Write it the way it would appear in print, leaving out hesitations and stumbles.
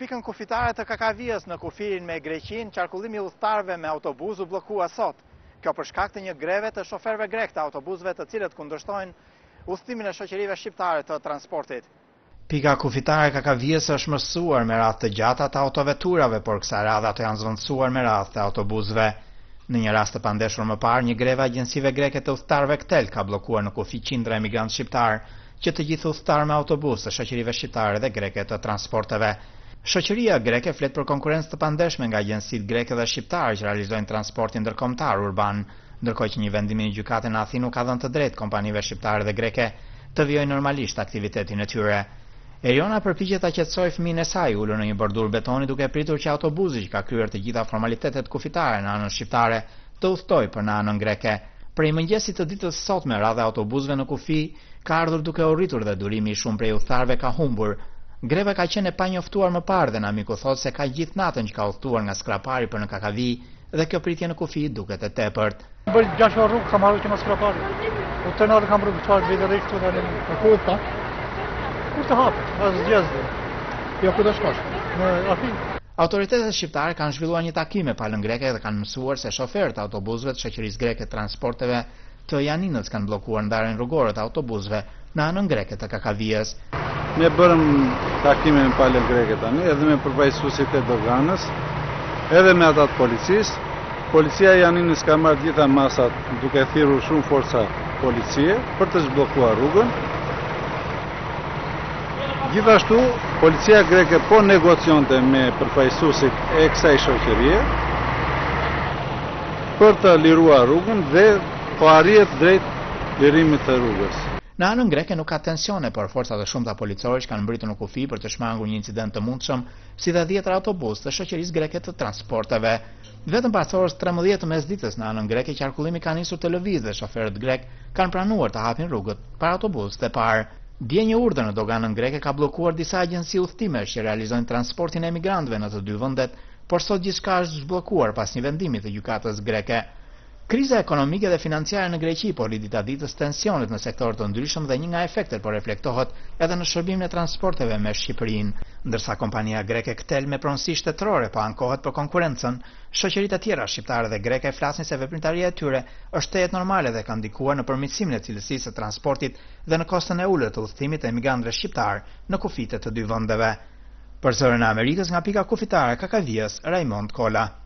pikën kufitare të Kakavijës në kufirin me Greqinë, qarkullimi i udhëtarëve me autobus u bllokua sot. Kjo për shkak të një greve të shoferëve grek të autobusëve të cilët kundërshtojnë udhëtimin e shoqërive shqiptare të transportit. Pika kufitare e Kakavijës është mësuar me radhë të gjata të autoveturave, por kësaj radhe ato janë zvendësuar me radhë të autobusëve. Në një rast të pandeshur më parë, një greve agjensive greke të udhëtarëve KTEL ka bllokuar në kufi qindra emigrantë shqiptar, që të gjithë udhëtarë me autobus të shoqërive shqiptare dhe greke të transporteve. Shoqëria greke flet për konkurrencë të pandeshme nga agjencitë greke dhe shqiptare që realizojnë transportin ndërkombëtar urban, ndërkohë që një vendim i gjykatës në Athinë ka dhënë të drejtë kompanive shqiptare dhe greke të vijojnë normalisht aktivitetin e tyre. Eriona përpiqet ta qetësojë fëmijën e saj ulur në një bordur betoni duke pritur që autobusi që ka kryer të gjitha formalitetet kufitare në anën shqiptare të udhtojë për në anën greke. Prej mëngjesit të ditës sotme radha autobusëve në kufi ka ardhur duke u rritur dhe durimi i shumë prej udhëtarëve ka humbur. Greva ka qenë e panjoftuar më parë dhe Namiku thotë se ka gjithë natën që ka udhëtuar nga Skrapari për në Kakavi dhe kjo pritje në kufi duket e tepërt. Bëj 6 orë rrugë kam ardhur që në Skrapari. Udhëtar kam rrugë çfarë vetë rreth këtu tani. Ku ta? Kur të hapet? As zgjedhje. Jo ku do shkosh? Në Athinë. Autoritetet shqiptare kanë zhvilluar një takim me palën greke dhe kanë mësuar se shoferët e autobusëve të shoqërisë greke të transporteve të Janinës kanë bllokuar ndarjen rrugore të autobusëve në anën greke të Kakavijës. Ne bërëm takime me palën greke tani, edhe me përfaqësuesit e doganës, edhe me ata të policisë. Policia e Janinës ka marrë gjitha masat duke thirrur shumë forca policie për të zhbllokuar rrugën. Gjithashtu, policia greke po negocionte me përfaqësuesit e kësaj shoqërie për të liruar rrugën dhe po arrihet drejt lirimit të rrugës. Në anën greke nuk ka tensione, por forcat e shumta policore kanë mbritur në kufi për të shmangur një incident të mundshëm, si dhe 10 autobus të shoqërisë greke të transporteve. Vetëm pas orës 13 të mesditës në anën greke qarkullimi ka nisur të lëvizë dhe shoferët grek kanë pranuar të hapin rrugët për autobusët e parë. Dje një urdhër në doganën greke ka bllokuar disa agjenci udhëtimesh që realizojnë transportin e emigrantëve në të dy vendet, por sot gjithçka është zhbllokuar pas një vendimi të gjykatës greke. Kriza ekonomike dhe financiare në Greqi po rrit ditës tensionet në sektorë të ndryshëm dhe një nga efektet po reflektohet edhe në shërbimin e transporteve me Shqipërinë. Ndërsa kompania greke KTEL me pronësi shtetërore po ankohet për konkurrencën, shoqëritë e tjera shqiptare dhe greke flasin se veprimtaria e tyre është tejet normale dhe ka ndikuar në përmirësimin e cilësisë së transportit dhe në kostën e ulur të udhëtimit të emigrantëve shqiptar në kufitë të dy vendeve. Për Zërin e Amerikës nga pika kufitare Kakavijës, Raymond Kola.